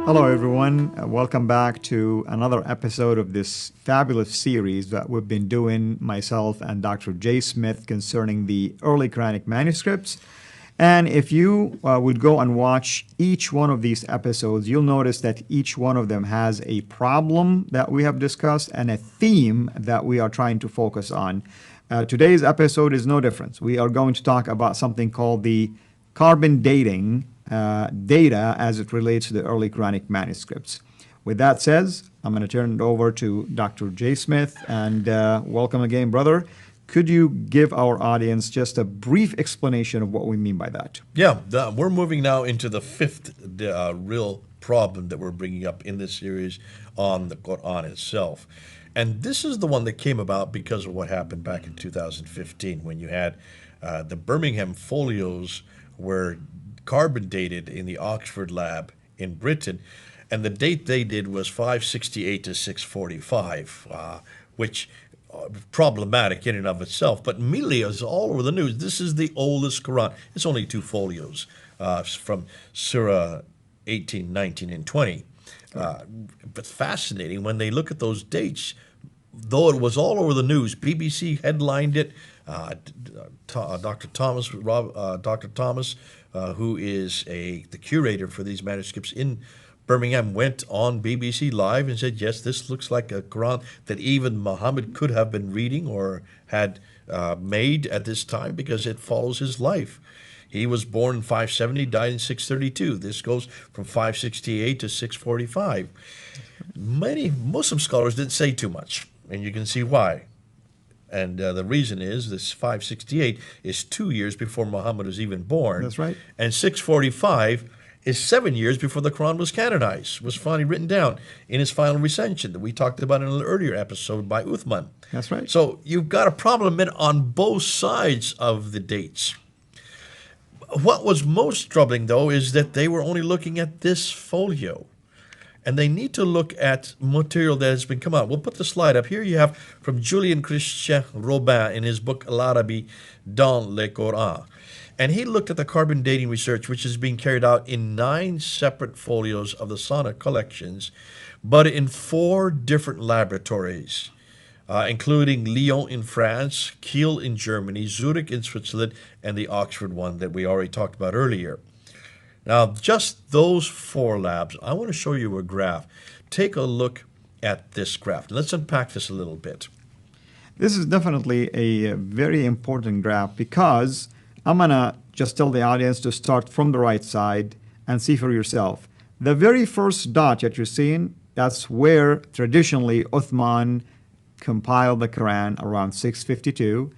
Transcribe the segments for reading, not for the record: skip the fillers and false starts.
Hello, everyone. Welcome back to another episode of this fabulous series that we've been doing, myself and Dr. J. Smith, concerning the early Quranic manuscripts. And if you would go and watch each one of these episodes, you'll notice that each one of them has a problem that we have discussed and a theme that we are trying to focus on. Today's episode is no different. We are going to talk about something called the carbon dating data as it relates to the early Quranic manuscripts. With that said, I'm going to turn it over to Dr. J. Smith, and welcome again, brother. Could you give our audience just a brief explanation of what we mean by that? Yeah, we're moving now into the fifth real problem that we're bringing up in this series on the Quran itself. And this is the one that came about because of what happened back in 2015 when you had the Birmingham folios were carbon dated in the Oxford lab in Britain. And the date they did was 568 to 645, which problematic in and of itself, but immediately it was all over the news. This is the oldest Quran. It's only two folios from Surah 18, 19, and 20. But fascinating when they look at those dates, though it was all over the news. BBC headlined it. Dr. Thomas, who is the curator for these manuscripts in Birmingham, went on BBC Live and said, yes, this looks like a Quran that even Muhammad could have been reading or had made at this time because it follows his life. He was born in 570, died in 632. This goes from 568 to 645. Many Muslim scholars didn't say too much, and you can see why. And the reason is this 568 is 2 years before Muhammad was even born. That's right. And 645 is 7 years before the Quran was canonized, was finally written down in its final recension that we talked about in an earlier episode by Uthman. That's right. So you've got a problem on both sides of the dates. What was most troubling, though, is that they were only looking at this folio. And they need to look at material that has been come out. We'll put the slide up. Here you have from Julien Christian Robin in his book L'Arabie dans le Coran. And he looked at the carbon dating research, which is being carried out in 9 separate folios of the Sana collections, but in 4 different laboratories, including Lyon in France, Kiel in Germany, Zurich in Switzerland, and the Oxford one that we already talked about earlier. Now, just those 4 labs, I want to show you a graph. Take a look at this graph. Let's unpack this a little bit. This is definitely a very important graph because I'm going to just tell the audience to start from the right side and see for yourself. The very first dot that you're seeing, that's where traditionally Uthman compiled the Quran around 652.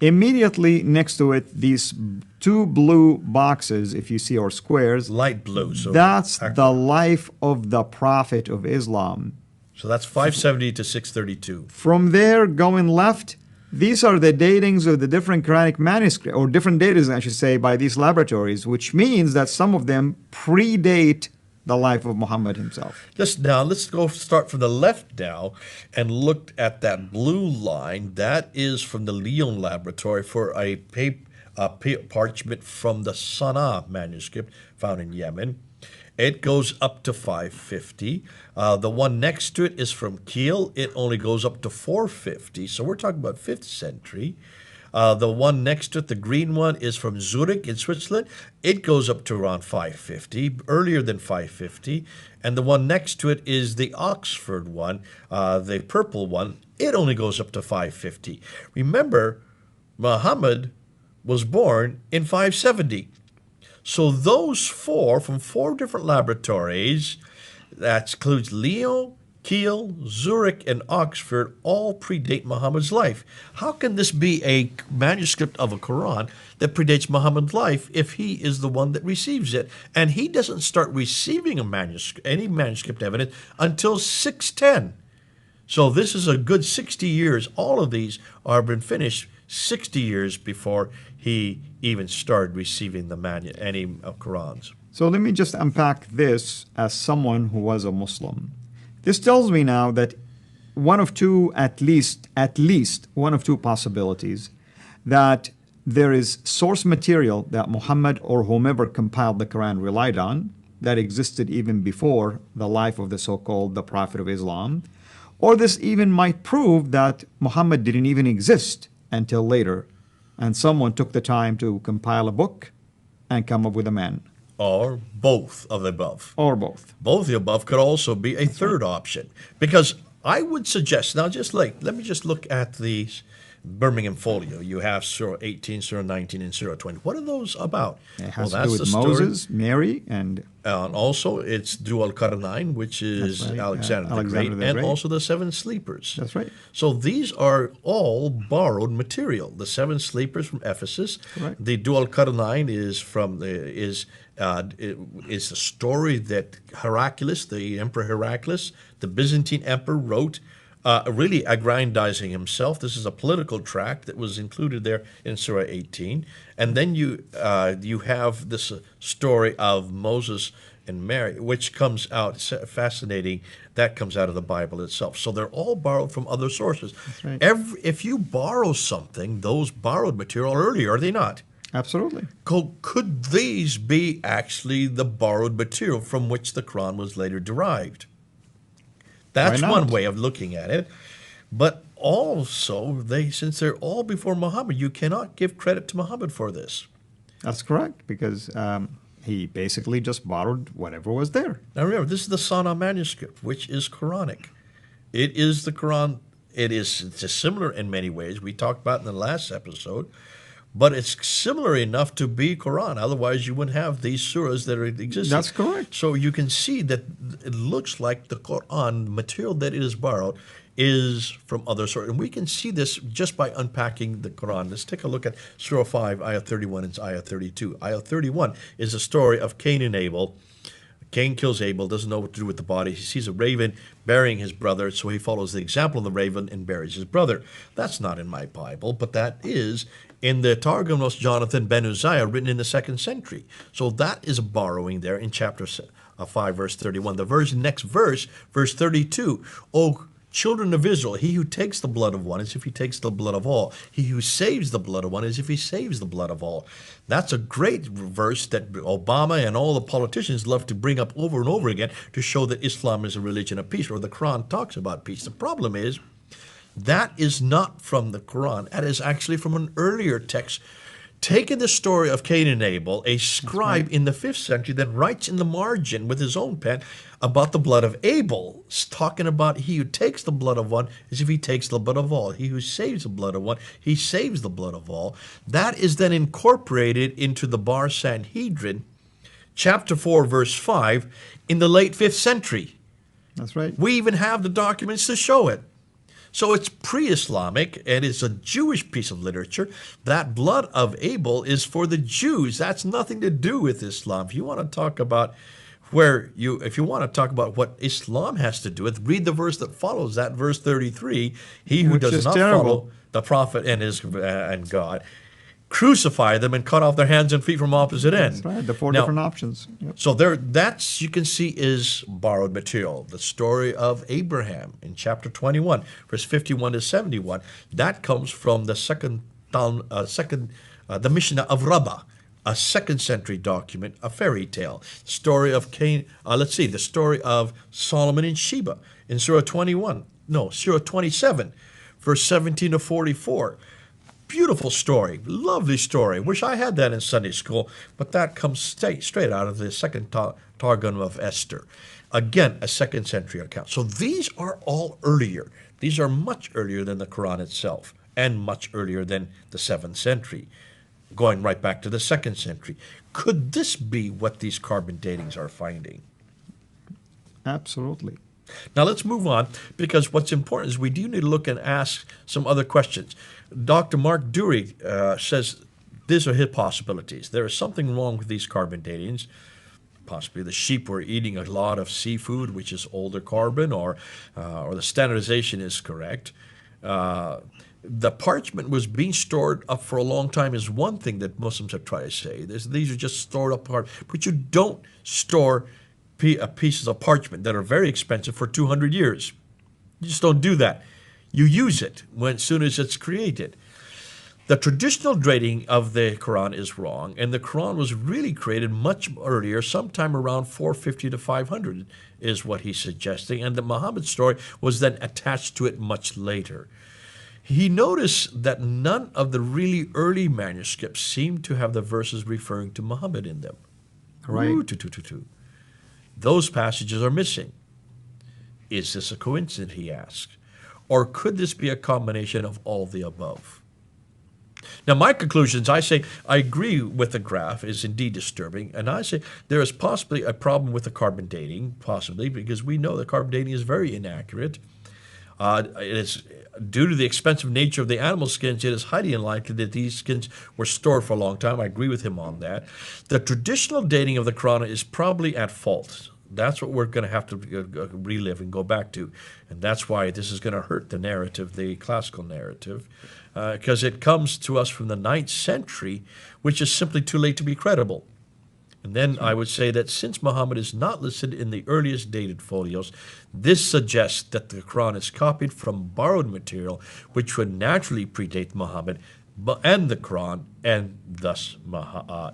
Immediately next to it, these 2 blue boxes, if you see, or squares. Light blue. So that's the life of the Prophet of Islam. So that's 570 to 632. From there, going left, these are the datings of the different Quranic manuscripts, or different datings, I should say, by these laboratories, which means that some of them predate the life of Muhammad himself. Just now, let's go start from the left now and look at that blue line. That is from the Lyon laboratory for a parchment from the Sana'a manuscript found in Yemen. It goes up to 550. The one next to it is from Kiel. It only goes up to 450. So we're talking about 5th century. The one next to it, the green one, is from Zurich in Switzerland. It goes up to around 550, earlier than 550. And the one next to it is the Oxford one, the purple one. It only goes up to 550. Remember, Muhammad was born in 570. So those 4 from 4 different laboratories, that includes Lyon, Kiel, Zurich, and Oxford, all predate Muhammad's life. How can this be a manuscript of a Quran that predates Muhammad's life if he is the one that receives it? And he doesn't start receiving any manuscript evidence until 610. So this is a good 60 years. All of these are been finished 60 years before he even started receiving any Qurans. So let me just unpack this as someone who was a Muslim. This tells me now that at least one of two possibilities, that there is source material that Muhammad or whomever compiled the Quran relied on, that existed even before the life of the so-called the Prophet of Islam. Or this even might prove that Muhammad didn't even exist until later, and someone took the time to compile a book and come up with a man. Or both of the above. Or both. Both of the above could also be a third option. Because I would suggest, now let me just look at the Birmingham Folio. You have Surah 18, Surah 19, and Surah 20. What are those about? It has to do with Moses, Mary, and also it's Dual Qarnayn, which is right, Alexander the Great, and also the Seven Sleepers. That's right. So these are all borrowed material. The Seven Sleepers from Ephesus. Correct. The Dual Qarnayn is from is the story that Heraclius, the Emperor Heraclius, the Byzantine emperor, wrote, really aggrandizing himself. This is a political tract that was included there in Surah 18. And then you have this story of Moses and Mary, which comes out, fascinating, that comes out of the Bible itself. So they're all borrowed from other sources. That's right. If you borrow something, those borrowed material are earlier, are they not? Absolutely. Could these be actually the borrowed material from which the Quran was later derived? That's one way of looking at it. But also, since they're all before Muhammad, you cannot give credit to Muhammad for this. That's correct, because he basically just borrowed whatever was there. Now remember, this is the Sudah manuscript, which is Quranic. It is the Quran. It's similar in many ways. We talked about in the last episode. But it's similar enough to be Quran. Otherwise, you wouldn't have these surahs that are existing. That's correct. So you can see that it looks like the Quran, material that it is borrowed, is from other sources. And we can see this just by unpacking the Quran. Let's take a look at Surah 5, Ayah 31 and Ayah 32. Ayah 31 is a story of Cain and Abel. Cain kills Abel, doesn't know what to do with the body. He sees a raven burying his brother, so he follows the example of the raven and buries his brother. That's not in my Bible, but that is in the Targum of Jonathan ben Uzziah, written in the 2nd century. So that is a borrowing there in chapter 5, verse 31. The next verse, verse 32, O children of Israel, he who takes the blood of one as if he takes the blood of all. He who saves the blood of one as if he saves the blood of all. That's a great verse that Obama and all the politicians love to bring up over and over again to show that Islam is a religion of peace, or the Quran talks about peace. The problem is that is not from the Quran. That is actually from an earlier text. Taking the story of Cain and Abel, a scribe in the 5th century that writes in the margin with his own pen about the blood of Abel, talking about he who takes the blood of one as if he takes the blood of all. He who saves the blood of one, he saves the blood of all. That is then incorporated into the Bar Sanhedrin, chapter 4, verse 5, in the late 5th century. That's right. We even have the documents to show it. So it's pre-Islamic, and it's a Jewish piece of literature. That blood of Abel is for the Jews. That's nothing to do with Islam. If you want to talk about what Islam has to do with, read the verse that follows that, verse 33. He who does not follow the prophet and God, crucify them and cut off their hands and feet from opposite ends. That's right, the four different options. Yep. So that's, you can see, is borrowed material. The story of Abraham in chapter 21, verse 51 to 71, that comes from the the Mishnah of Rabbah, a 2nd century document, a fairy tale. Story of the story of Solomon and Sheba in Surah 27, verse 17 to 44. Beautiful story, lovely story. Wish I had that in Sunday school, but that comes straight out of the 2nd Targum of Esther. Again, a 2nd century account. So these are all earlier. These are much earlier than the Quran itself, and much earlier than the 7th century, going right back to the 2nd century. Could this be what these carbon datings are finding? Absolutely. Now let's move on, because what's important is we do need to look and ask some other questions. Dr. Mark Dury says these are his possibilities. There is something wrong with these carbon datings. Possibly the sheep were eating a lot of seafood, which is older carbon, or the standardization is correct. The parchment was being stored up for a long time is one thing that Muslims have tried to say. These are just stored up, but you don't store pieces of parchment that are very expensive for 200 years. You just don't do that. You use it as soon as it's created. The traditional dating of the Quran is wrong, and the Quran was really created much earlier, sometime around 450 to 500 is what he's suggesting, and the Muhammad story was then attached to it much later. He noticed that none of the really early manuscripts seem to have the verses referring to Muhammad in them. Right. Those passages are missing. Is this a coincidence, he asked? Or could this be a combination of all the above? Now, my conclusions, I say, I agree with the graph is indeed disturbing, and I say there is possibly a problem with the carbon dating, possibly, because we know that carbon dating is very inaccurate. It is due to the expensive nature of the animal skins, it is highly unlikely that these skins were stored for a long time. I agree with him on that. The traditional dating of the Quran is probably at fault. That's what we're going to have to relive and go back to. And that's why this is going to hurt the narrative, the classical narrative, because it comes to us from the 9th century, which is simply too late to be credible. And then I would say that since Muhammad is not listed in the earliest dated folios, this suggests that the Quran is copied from borrowed material, which would naturally predate Muhammad and the Quran, and thus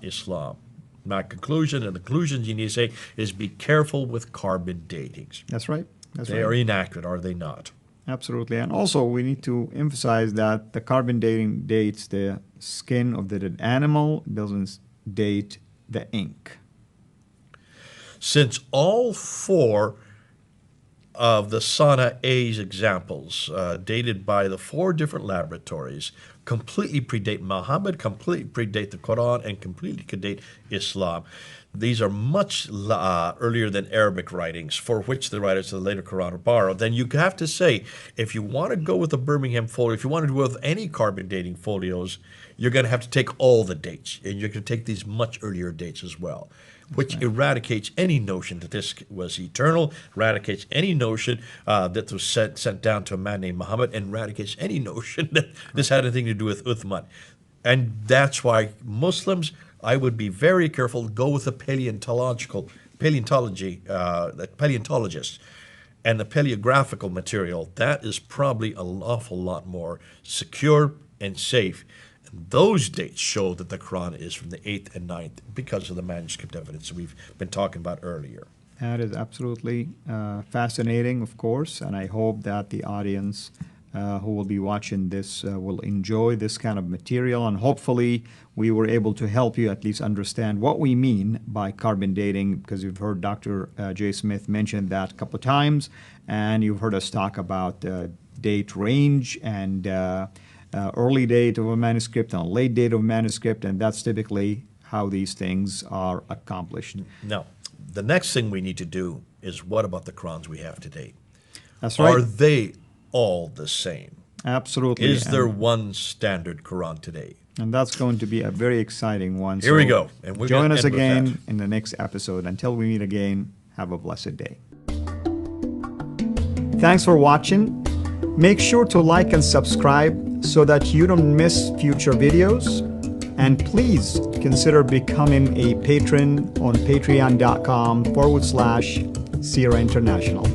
Islam. My conclusion, and the conclusions you need to say, is be careful with carbon datings. That's right. They are inaccurate, are they not? Absolutely. And also, we need to emphasize that the carbon dating dates the skin of the dead animal, doesn't date the ink. Since all 4 of the Sana A's examples, dated by the 4 different laboratories, completely predate Muhammad, completely predate the Quran, and completely predate Islam. These are much earlier than Arabic writings, for which the writers of the later Quran are borrowed. Then you have to say, if you want to go with the Birmingham folio, if you want to go with any carbon dating folios, you're going to have to take all the dates, and you're going to take these much earlier dates as well, which eradicates any notion that this was eternal, eradicates any notion that this was sent down to a man named Muhammad, and eradicates any notion that this had anything to do with Uthman. And that's why Muslims, I would be very careful, go with the paleontologists and the paleographical material. That is probably an awful lot more secure and safe. And those dates show that the Quran is from the 8th and 9th because of the manuscript evidence we've been talking about earlier. That is absolutely fascinating, of course, and I hope that the audience who will be watching this will enjoy this kind of material, and hopefully we were able to help you at least understand what we mean by carbon dating, because you've heard Dr. J. Smith mention that a couple of times, and you've heard us talk about date range and early date of a manuscript and a late date of a manuscript, and that's typically how these things are accomplished. Now, the next thing we need to do is, what about the Qurans we have today? That's right. Are they all the same? Absolutely. Is there one standard Quran today? And that's going to be a very exciting one. Here we go. And we're join gonna us end with again that. in the next episode. Until we meet again, have a blessed day. Thanks for watching. Make sure to like and subscribe so that you don't miss future videos. And please consider becoming a patron on patreon.com/Sierra International.